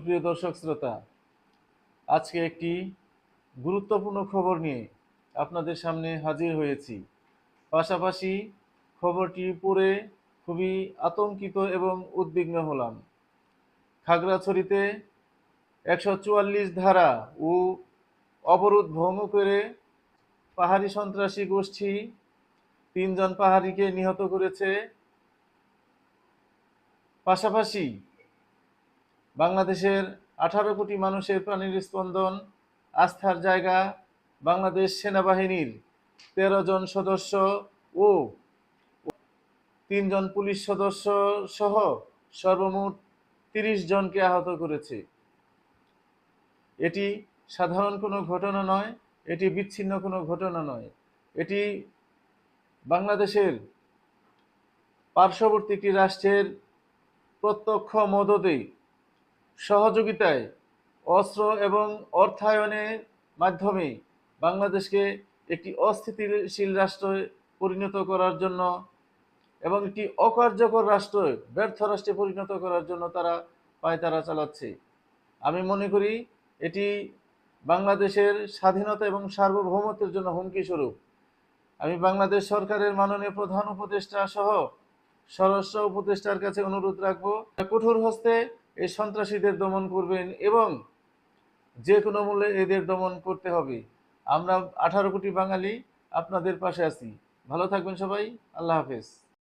সুপ্রিয় দর্শক শ্রোতা, আজকে একটি গুরুত্বপূর্ণ খবর নিয়ে আপনাদের সামনে হাজির হয়েছি। পাশাপাশি খবরটি পড়ে খুবই আতঙ্কিত এবং উদ্বিগ্ন হলাম। খাগড়াছড়িতে 144 ধারা ও অবরোধ ভঙ্গ করে পাহাড়ি সন্ত্রাসী গোষ্ঠী 3 জন পাহাড়িকে নিহত করেছে। পাশাপাশি বাংলাদেশের 18 কোটি মানুষের প্রাণের স্পন্দন, আস্থার জায়গা বাংলাদেশ সেনাবাহিনীর 13 জন সদস্য ও 3 জন পুলিশ সদস্য সহ সর্বমোট 30 জনকে আহত করেছে। এটি সাধারণ কোনো ঘটনা নয়, এটি বিচ্ছিন্ন কোনো ঘটনা নয়, এটি বাংলাদেশের পার্শ্ববর্তী একটি রাষ্ট্রের প্রত্যক্ষ মদদে সহযোগিতায় অস্ত্র এবং অর্থায়নের মাধ্যমে বাংলাদেশকে একটি অস্থিতিশীল রাষ্ট্রে পরিণত করার জন্য এবং একটি অকার্যকর রাষ্ট্রে, ব্যর্থ রাষ্ট্রে পরিণত করার জন্য তারা পায়তারা চালাচ্ছে। আমি মনে করি এটি বাংলাদেশের স্বাধীনতা এবং সার্বভৌমত্বের জন্য হুমকি স্বরূপ। আমি বাংলাদেশ সরকারের মাননীয় প্রধান উপদেষ্টা সহ স্বরাষ্ট্র উপদেষ্টার কাছে অনুরোধ রাখবো, কঠোর হস্তে এই সন্ত্রাসীদের দমন করবেন এবং যে কোনো মূল্যে এদের দমন করতে হবে। আমরা 18 কোটি বাঙালি আপনাদের পাশে আছি। ভালো থাকবেন সবাই। আল্লাহ হাফেজ।